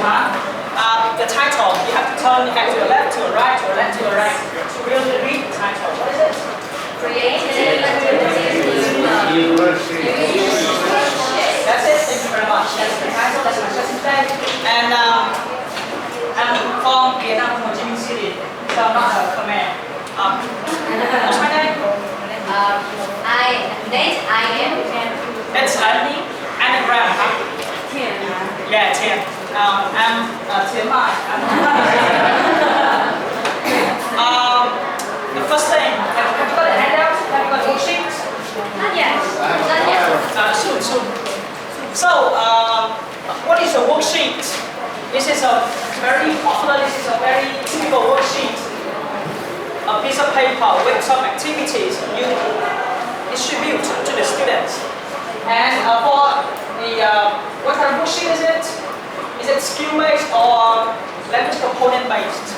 The title, you have to turn your head to the left, to the right, to the left, to the right, to really read the title. What is it? Creative That's it. Thank you very much. That's the title. That's my session today. And I'm from Vietnam, from Ho Chi Minh City, so I'm not a Khmer. What's my name? I am. It's anagram. Tien. Yeah, Tien. I'm Tien Mai. The first thing, have you got a handout? Have you got a worksheet? Not yet. Soon. So, what is a worksheet? This is a very popular, this is a very typical worksheet. A piece of paper with some activities you distribute to the students. And for the, what kind of worksheet is it? Is it skill-based or language component-based?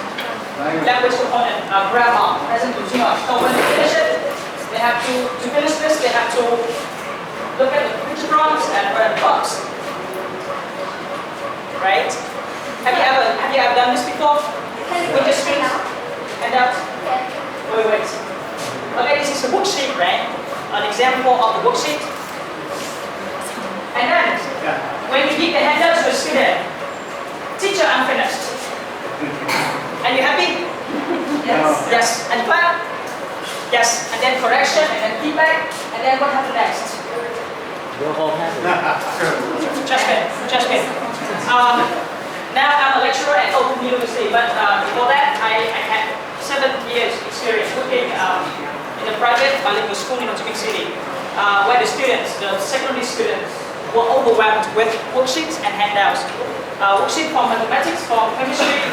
Language component, grammar, doesn't do too much. So when they finish it, they have to finish this, they have to look at the picture drawings and write the box. Right? Have you ever done this before? With your students? Handout? Wait. Okay, this is a worksheet, right? An example of the worksheet. And then, when you give the handout to a student, teacher, I'm finished. And you happy? Yes. Yes. And clap? Yes. And then correction, and then feedback, and then what happens next? We're all happy. Just me. Now I'm a lecturer at Open University, but before that I had 7 years experience working in a private bilingual school in Ho Chi Minh City, where the secondary students, were overwhelmed with worksheets and handouts. Worksheets from mathematics, from chemistry,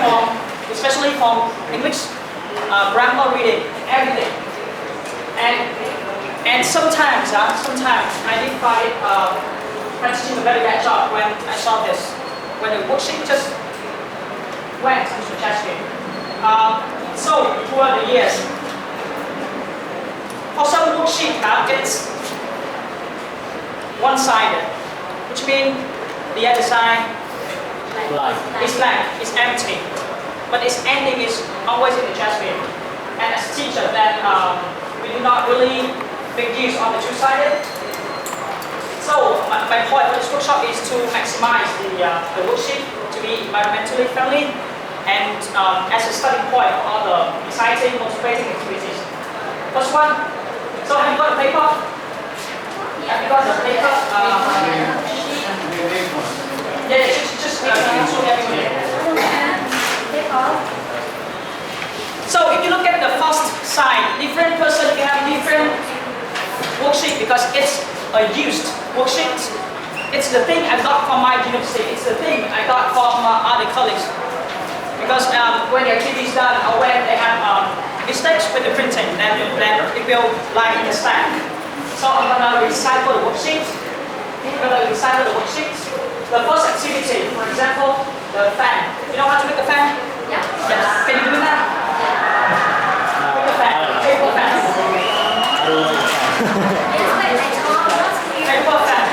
especially from English, grammar, reading, everything. And sometimes I did find teaching a very bad job when I saw this. When the worksheet just went into the trash bin. So throughout the years, for some worksheet, it's one-sided, which means the other side is blank, is empty, but its ending is always in the trash bin. And as a teacher, then we do not really make use of the two-sided. So my point for this workshop is to maximize the worksheet to be environmentally friendly and as a starting point for all the exciting, motivating activities. First one. So have you got the paper? Have you got the paper? Yeah, just show everybody. So if you look at the first side, different person can have different worksheet because it's a used worksheet. It's the thing I got from my university. It's the thing I got from other colleagues. Because when the activity is done or when they have mistakes with the printing, then it will lie in the stack. So I'm gonna recycle the worksheet. The first activity, for example, the fan. You know how to make a fan? Yeah. Yes. Can you do that? Make a fan. Paper fan. Paper fan.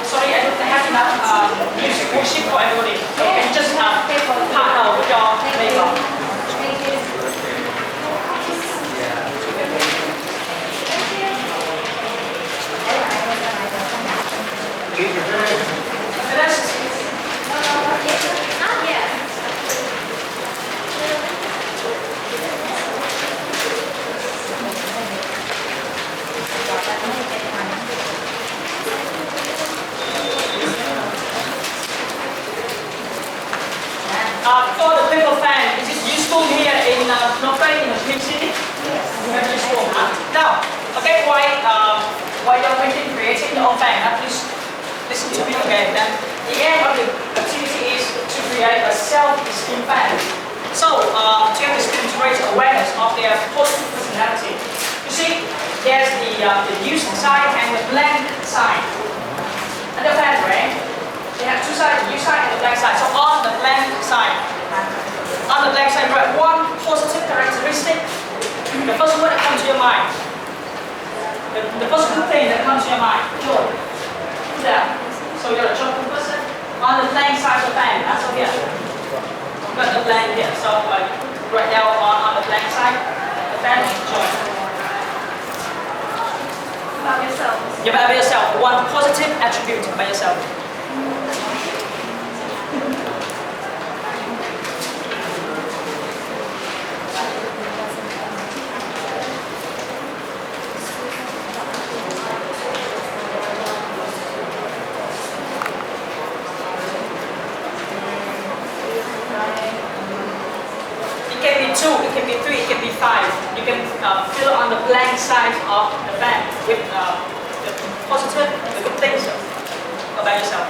Sorry, I don't have enough music worksheet for everybody. So can you just partner with your paper? For the paper fan, is it useful here in Phnom Penh, in the Twin City? Very useful. Now, okay, while you're creating your own fan, please listen to me again. Then the end of the activity is to create a self-esteem fan. So, to have the students raise awareness of their positive personality. You see, there's the used side and the blank side. And the fan, right? They have two sides, the used side and the blank side. So on the blank side, write one positive characteristic. The first word that comes to your mind. The first good thing that comes to your mind. Joy. there. So you're a joking person. On the blank side of the fan, that's over here. I've got the blank here. So right now on the blank side, the fan is joint. About yourself. You about yourself. One positive attribute by yourself. It can be 2, it can be 3, it can be 5. You can fill on the blank side of the bag with the positive, the good things about yourself.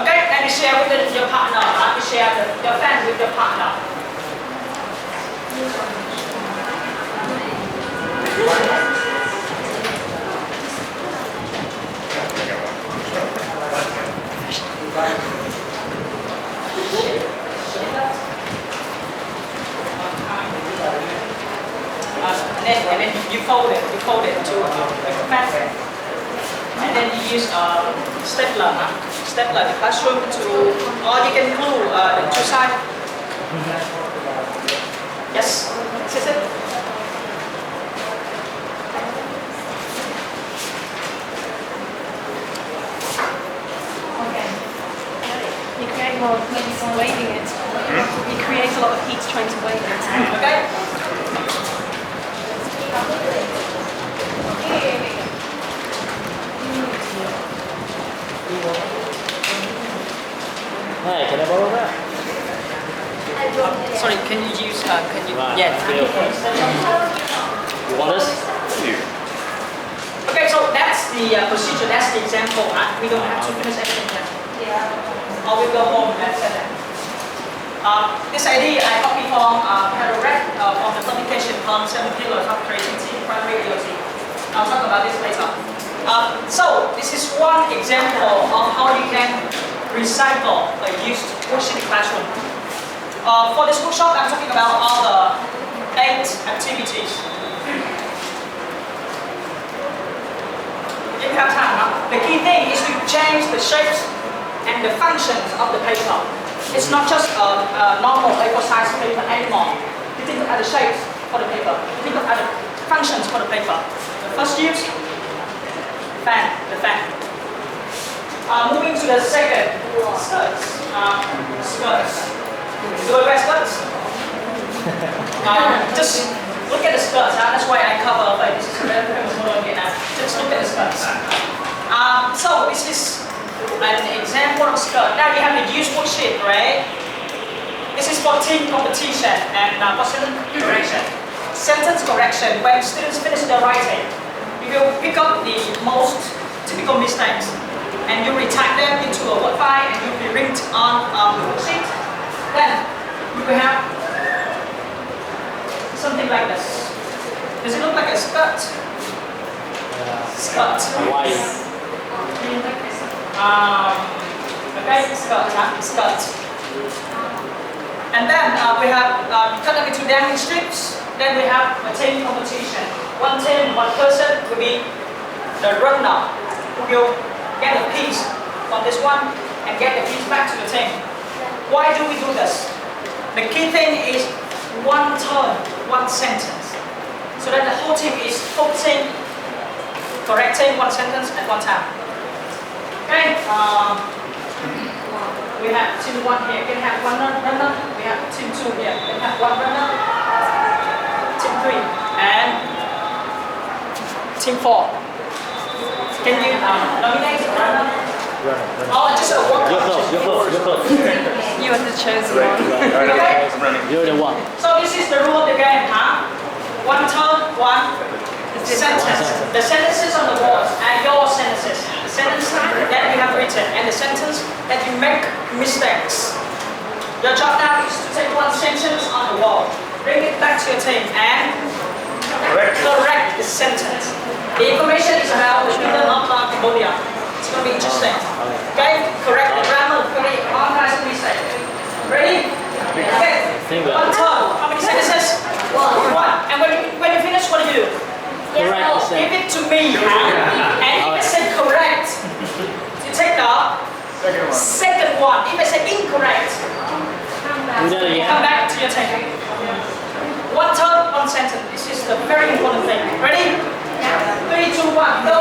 Okay, and you share with your partner. You share your fan with your partner. And then you fold it to like a fan. And then you use stapler in the classroom to, or you can glue the two sides. Yes, is it? Okay. You create more when you're waving it. You create a lot of heat trying to wave it. Okay. Hey, can I borrow that? Sorry, can you use, Right, yeah. You want this? Okay, so that's the procedure, that's the example. We don't have to finish everything yet. Yeah. Or we go home and set it. This idea I copied from from the publication on 7 pillars of creativity, primary ability. I'll talk about this later. So this is one example of how you can recycle a used worksheet classroom. For this workshop, I'm talking about all the 8 activities. If you have time, the key thing is to change the shapes and the functions of the paper. It's not just a normal A4 size paper anymore. You think of other shapes for the paper. You think of other functions for the paper. The first use, the fan. Moving to the second, skirts. Skirts. Do I wear skirts? Just look at the skirts. That's why I cover like this is a very famous model again. Just look at the skirts. So this is an example of skirt. Now you have the used worksheet, right? This is for team competition and for sentence correction. Sentence correction, when students finish their writing, you will pick up the most typical mistakes and you retype them into a Word file and you will be linked on the worksheet. Then we will have something like this. Does it look like a skirt? Skirt. Why? Okay, skirt. And then we have cut them into dancing strips. Then we have a team competition. One team, one person will be the runner who will get a piece from this one and get the piece back to the team. Why do we do this? The key thing is one turn, one sentence. So that the whole team is focusing, correcting one sentence at one time. Okay, we have team 1 here, can have one runner. We have team 2 here, can have one runner. Team 3 and team 4. Can you nominate a runner? Oh, just a one. You're close. You are the chosen one. Okay. You're the one. So this is the rule of the game, huh? One turn, one sentence. The sentences on the walls are your sentences. The sentence that you have written and the sentence that you make mistakes. Your job now is to take one sentence on the wall, bring it back to your team and correct the sentence. The information is about the kingdom of Cambodia. It's going to be interesting. Okay? Correct the grammar, correct all kinds of mistakes. Ready? Okay. One turn. give it to me. And if I say correct, you take the second one. If I say incorrect, Do that you again. come back to your table. One turn, one sentence. This is the very important thing. Ready? 3, 2, 1, go.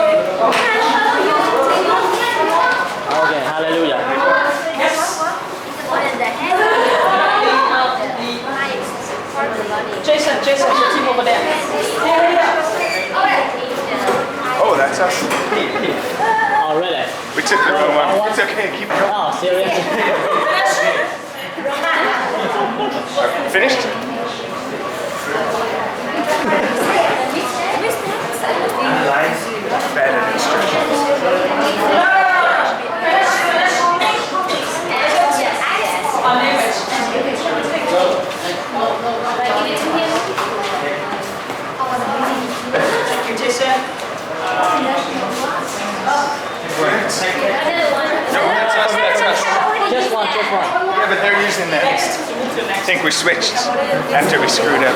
Okay, hallelujah. Yes. Jason, your team over there. Here. Oh, that's us. Oh, really? We took the wrong one. It's okay, keep going. Oh, serious? Finished? Better instructions. On image. Thank you, Jason. No, that's us, that's us. Just one. Yeah, but they're using that. Next. Move to the I next. think we switched after we screwed up.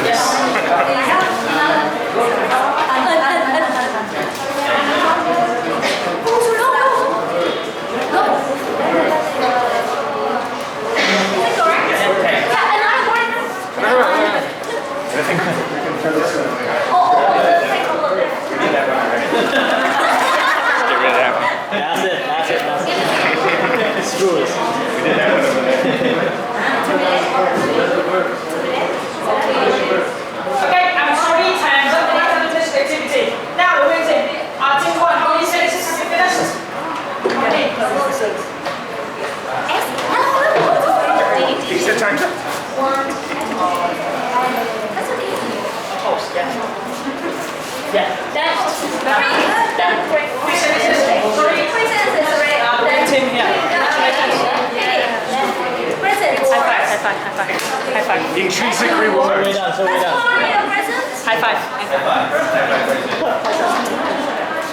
I think we can turn this on. Get rid of that one. That's it. Screw it. We did that Okay, I'm 3 times up the repetition activity. Now we're going to team 1, how many sentences have you finished? Okay. Is the time's up? Post, yeah. Done. 3 sentences. 3 team here. High five. Intrinsic So reward. we're done. High five.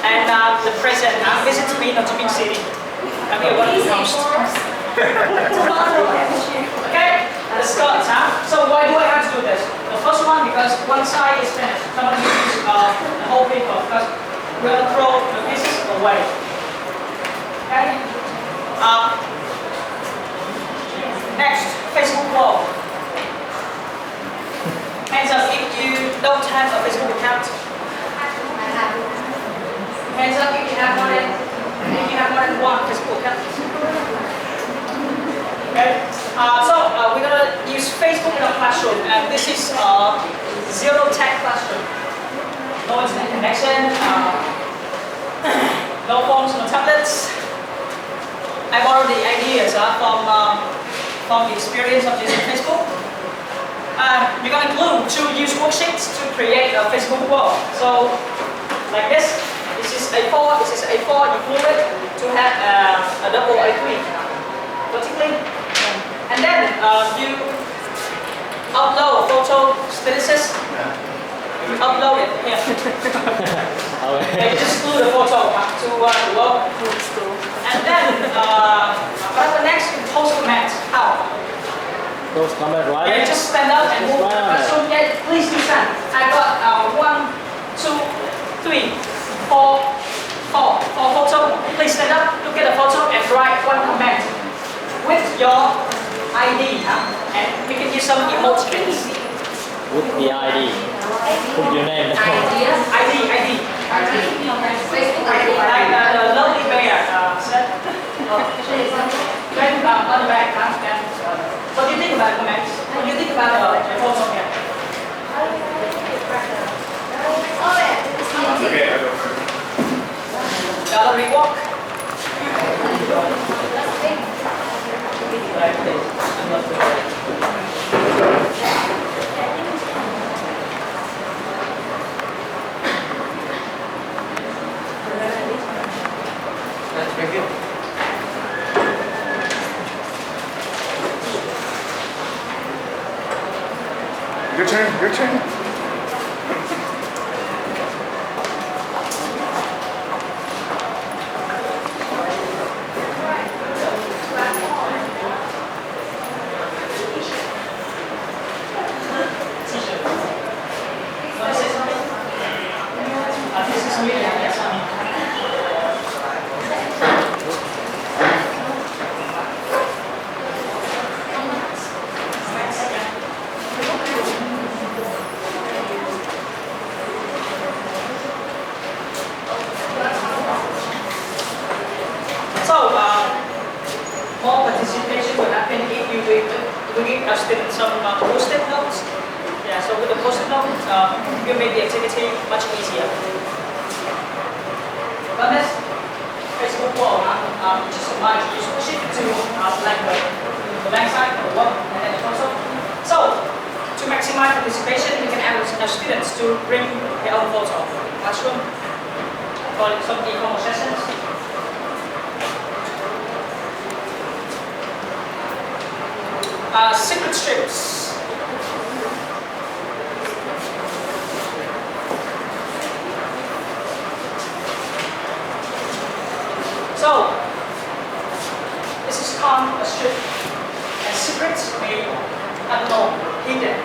And the present, visit to me, not to Minh City. I'm here one of the most. Okay, let's start. So why do I have to do this? The first one, because one side is finished. I'm going to use the whole paper because we're going to throw the pieces away. Okay? Next, Facebook wall. Hands up if you don't have a Facebook account. Hands up if you have more than one Facebook account. Okay. We're gonna use Facebook in our classroom, and this is zero tech classroom. No internet connection, no phones, no tablets. I borrowed the ideas from the experience of using Facebook. You're gonna use worksheets to create a Facebook wall. So, like this. This is A4. This is A4. You glue it to have a double A3 vertically. And then you upload a photo statuses. You upload it here. Okay. You just glue the photo to the wall. And then what the next? You post comments. How? Those comment right? Yeah, just stand up and move. So yeah, please do stand. I got 1, 2, 3, 4 photo. Please stand up, look at the photo, and write one comment with your ID, and we can use some emojis. With the ID. Put your name down. ID. Like the lovely bear said. Then on the back, what do you think about comments? What do you think about the photo here? Okay, I'll go first. Gallery walk. That's very good. Your turn. This is the post-it note, you make the activity much easier. Got this? Facebook wall, just combine use Worksheets to blank the blank side of the work and then the console. So, to maximize participation, you can ask students to bring their own photo classroom for some informal sessions. Secret strips. So, this is called a strip, and secrets may, I don't know, hidden.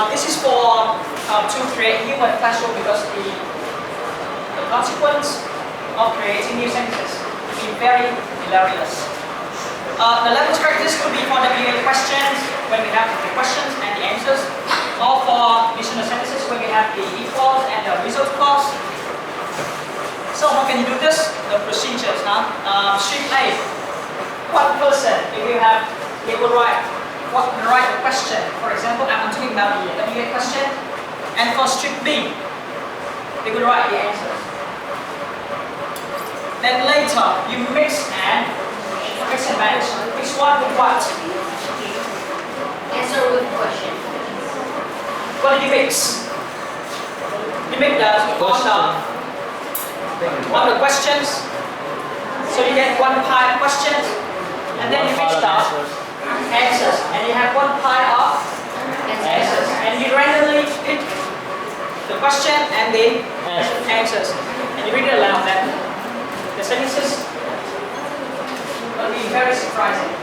This is for to create humor in classroom because the consequence of creating new sentences will be very hilarious. The language practice could be for WA questions when we have the questions and the answers, or for conditional sentences when we have the if clause and the result clause. So how can you do this? The procedures, Stream A, one person, if you have, they will write the question. For example, I'm talking about the WA question, and for stream B, they will write the answers. Then later, you mix and match. Which one with what? Answer with question. What do you mix? You make on the questions. So you get one pile of questions, and then you mix the answers, and you have one pile of answers, and you randomly pick the question and the answers, and you read it aloud. Then the sentences will be very surprising.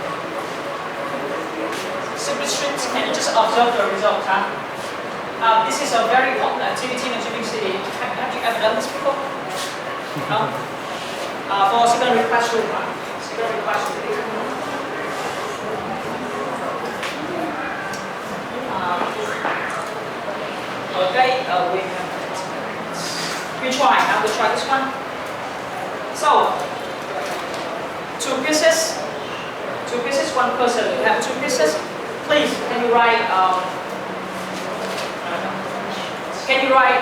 Simple strips, and you just observe the result. This is a very popular activity in the Tien City. Have you ever done this before? No? For secondary classroom. Secondary classroom. Okay, we try. Now we'll try this one. So, two pieces, one person. You have two pieces. Please, can you write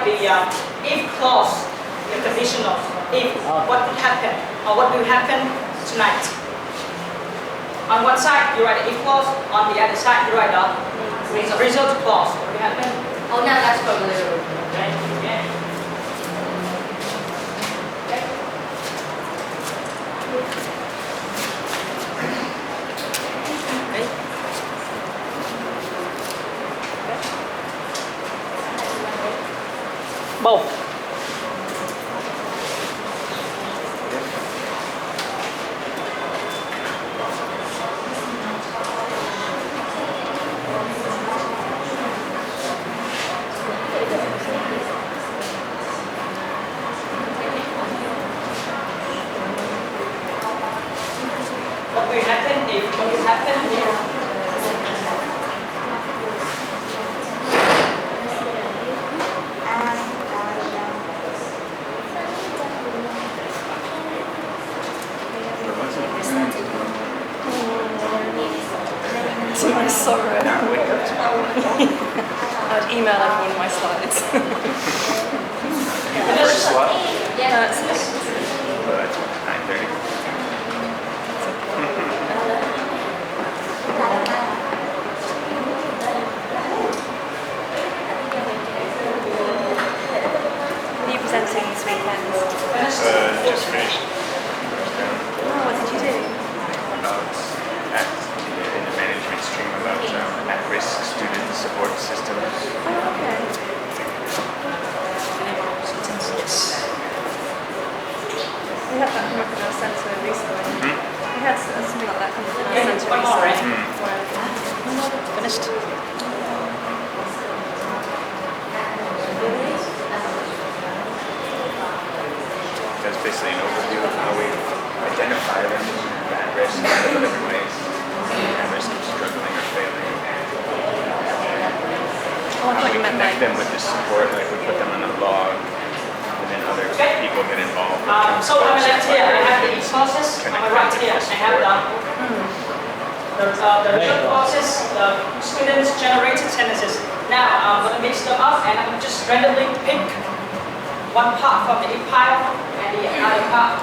the if clause, the conditional, if, what would happen, or what will happen tonight. On one side, you write the if clause, on the other side, you write the result clause. What will happen? Oh, now that's from the Okay, yeah. Both. What will happen if what will happen here? To my sorrow. I'd email everyone my slides. Finish? What? That's it. But 9:30. Are you presenting this weekend? Just finished. Oh, what did you do? In the management stream about at-risk student support systems. Oh, okay. We had that come up in our centre recently. We had something like that come up in our centre one more, right? recently. Finished? That's basically an overview of how we identify them at risk in different ways. At risk of struggling or failing. Oh, I How thought we you meant connect like... them with the support, like we put them on a blog, and then other Okay. people get involved. So on my left here, I have the e-sources. On my right here, I have the the result process, the students generated sentences. Now I'm going to mix them up and I'm just randomly pick one part from the pile and the other part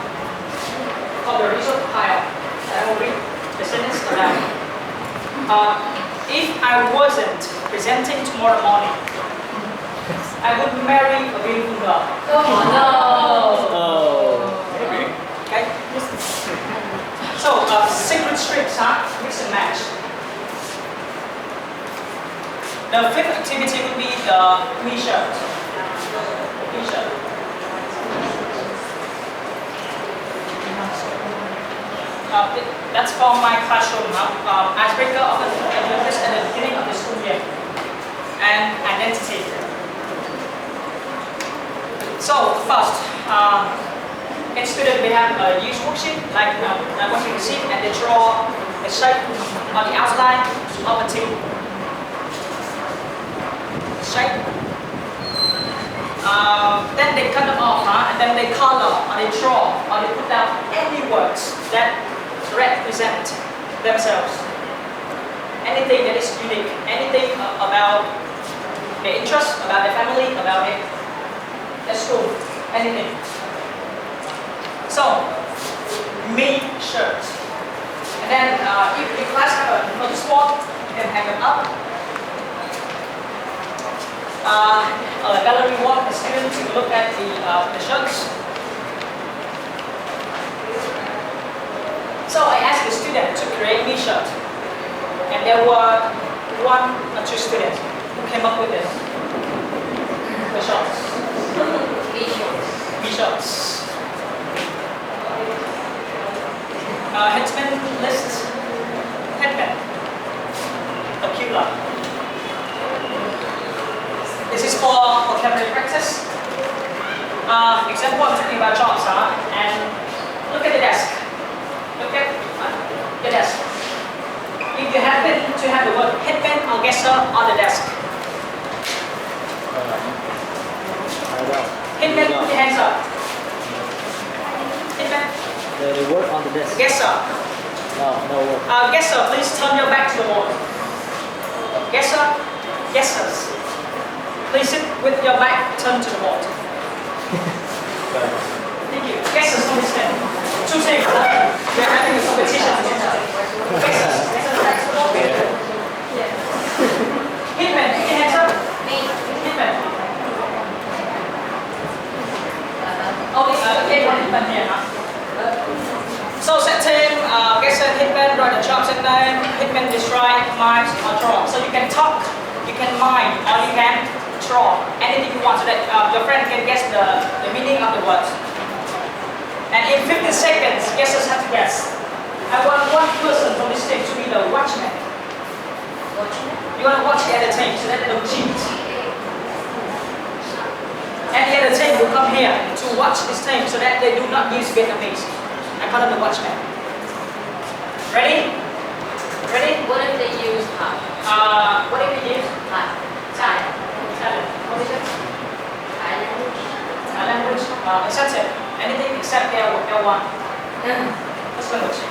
from the result pile. I will read the sentence aloud. If I wasn't presenting tomorrow morning, I would marry a beautiful girl. Oh. Maybe. Okay? So, secret strips, mix and match. The fifth activity would be the t-shirt. T-shirt. That's from my classroom. Icebreaker of the notice at the beginning of the school year. And identity. So, first, each student will have a use worksheet like what you can see, and they draw a shape on the outline of a tube. Shape. Then they cut them off, and then they color, or they draw, or they put down any words that represent themselves. Anything that is unique, anything about their interest, about their family, about their school, anything. So, me shirt. And then if the class have a notice board, you can hang it up. A gallery walk, the students to look at the shirts. So I asked the student to create me shirt. And there were 1 or 2 students who came up with this. The shirts. Me shirts. Headband list. Headband. Ocular. This is for vocabulary practice. Example, I'm talking about jobs, and look at the desk. Look at the desk. If you happen to have the word headband or guesser on the desk. Headband, put your hands up. Headband. The word on the desk. Guesser. No word. Guesser, please turn your back to the wall. Guesser, guessers. Please sit with your back turned to the wall. Thank you. Guessers, please stand. 2 teams. We are having a competition. Guessers, back to the wall. Hitman, put your hands up. Hitman. Okay, one hitman here. So set team, guesser, hitman, write the jobs and name. Hitman is write, mind, or draw. So you can talk, you can mind, or you can draw anything you want so that your friend can guess the meaning of the words. And in 15 seconds, guessers have to guess. I want 1 person from this team to be the watchman. You want to watch the other team so that they don't cheat. And the other team will come here to watch this team so that they do not use Vietnamese. I call them the watchman. Ready? Ready? What if they use hot? What if we use? Hot. Thai. Italian. What is it? Thai language. Thai language. Except it. Anything except L1. That's language.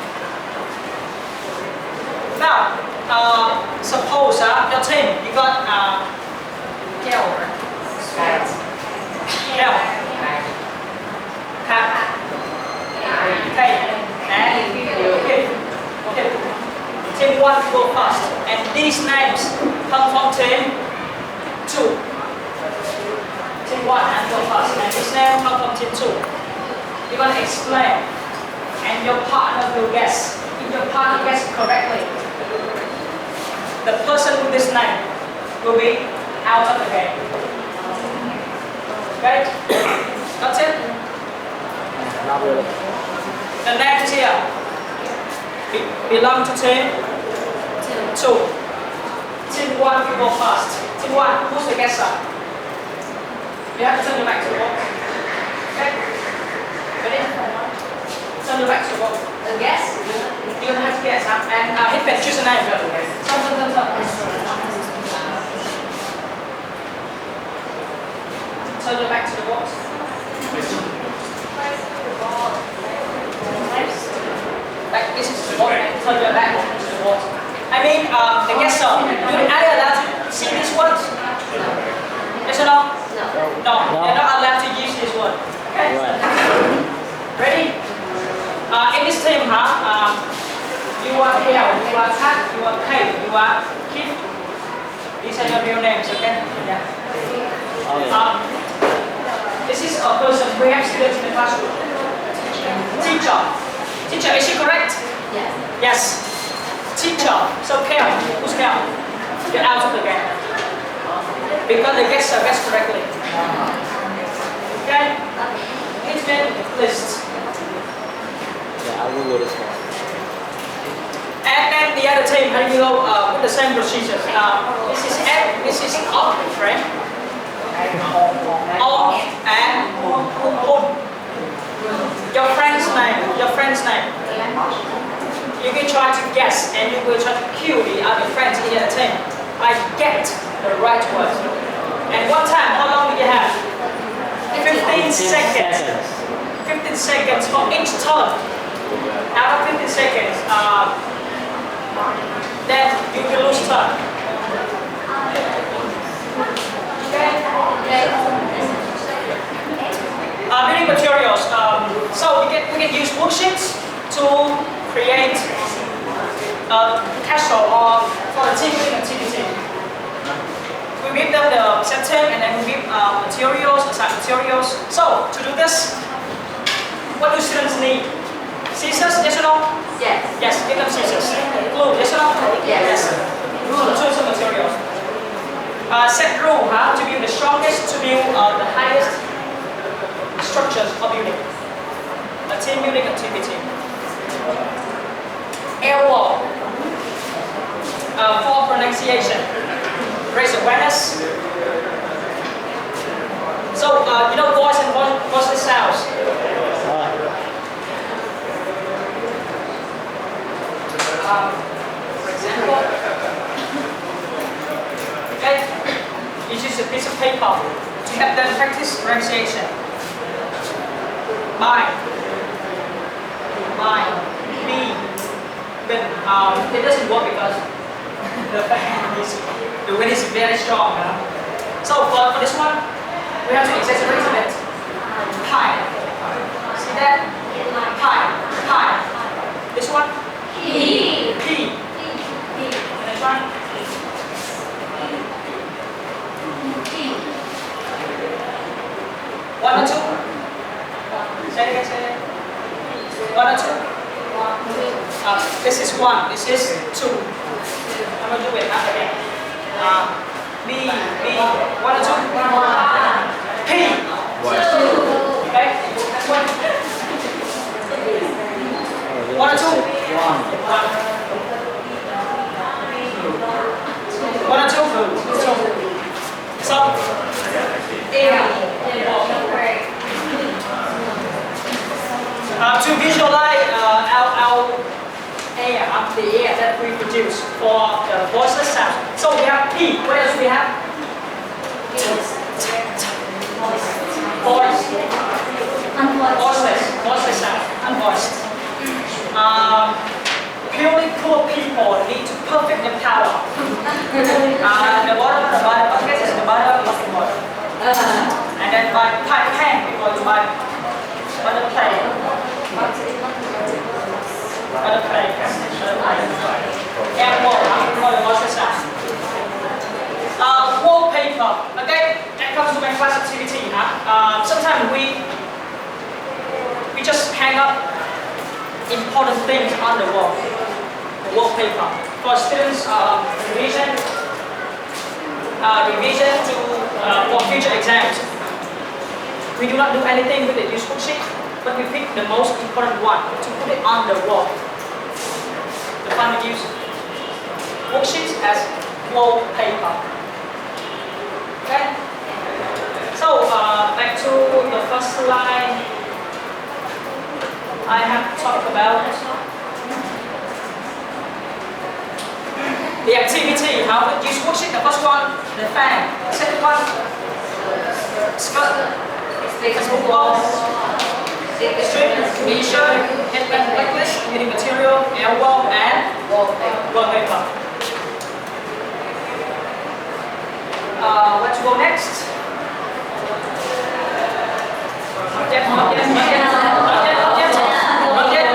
Now, suppose your team, you got Kel. Kel. Cat. Okay. Okay. Team 1 go first. And these names come from team 2. Team 1 and go first. And this name come from team 2. You're going to explain. And your partner will guess. If your partner guesses correctly, the person with this name will be out of the game. Okay? That's it? Not really. The names here belong to team 2. Team 1 will go first. Team 1, who's the guesser? You have to turn your back to the wall. Okay? Ready? Turn your back to the wall. The guess? You're gonna have to guess, and Hitman, choose a name. Turn. Turn your back to the wall. Like this is the wall. Turn your back to the wall. I mean, the CamTESOL. Are you allowed to see these words? Yes or no? No. You're not allowed to use this word. Okay? Right. Ready? In this team, you are Hale, you are Tat, you are Kate, you are Kit. These are your real names, okay? Yeah. Okay. This is a person we have students in the classroom. Teacher. Teacher, is she correct? Yes. Yes. Teacher. So Kale, who's Kale? Get out of the game. Because the guests are guessed correctly. Okay? Intimate list. Yeah, I will go this one. And then the other team, how do you go with the same procedure? This is F, this is up, right? Off and on. Your friend's name. You can try to guess and you will try to cue the other friends in your team. I get the right word. And what time? How long do you have? 15 seconds. 15 seconds for each turn. Out of 15 seconds, then you will lose turn. Building materials. So we can use worksheets to create CamTESOL or for the team building activity. We give them the setting and then we give materials, assign materials. So to do this, what do students need? Scissors, yes or no? Yes. Yes, give them scissors. Glue, yes or no? Yes. Rule, tools and materials. Set rule to build the strongest, to build the highest structures of building. A team building activity. Air wall. For pronunciation. Raise awareness. So, you know voice and voiceless sounds. For example, okay, you use a piece of paper to help them practice pronunciation. Mine, me, but it doesn't work because the wind is very strong. So for this one, we have to exaggerate a bit. Pie. See that? Pie. This one? P. And this one? One or two? Say it again. One or two? This is one. This is two. I'm going to do it again. B. One or two? P. Okay? One or two? One or two? So, to visualize our air, the air that we produce for the voiceless sound. So we have P. What else do we have? Voiceless sound, unvoiced. Purely poor people need to perfect the power. The bottom bucket is the bottom of the water. And then by pen, we go to by butter plate. And wallpaper. Okay, that comes to my class activity. Sometimes we just hang up important things on the wall. The wallpaper. For students, revision for future exams. We do not do anything with the use worksheet, but we pick the most important one to put it on the wall. The fun we use worksheets as wallpaper. Okay? So back to the first slide. I have talked about the activity, how to use worksheet. The first one, the fan. The second one, skirt. Let's move on. strip, t-shirt, headband necklace, reading material, elbow, and wallpaper. Let's go next. Not yet.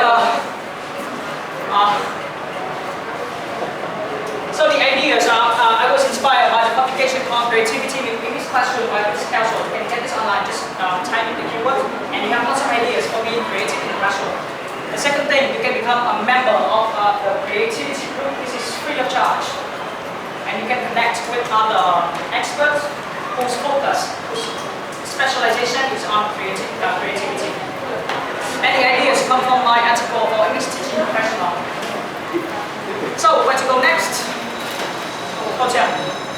So the ideas are, I was inspired by the publication called Creativity in English Classroom by this CamTESOL. You can get this online, just type in the keyword, and you have lots of ideas for being creative in the classroom. The second thing, you can become a member of the creativity group. This is free of charge. And you can connect with other experts whose focus, whose specialization is on creativity. Many ideas come from my article for English teaching professional. So, where to go next? Tien.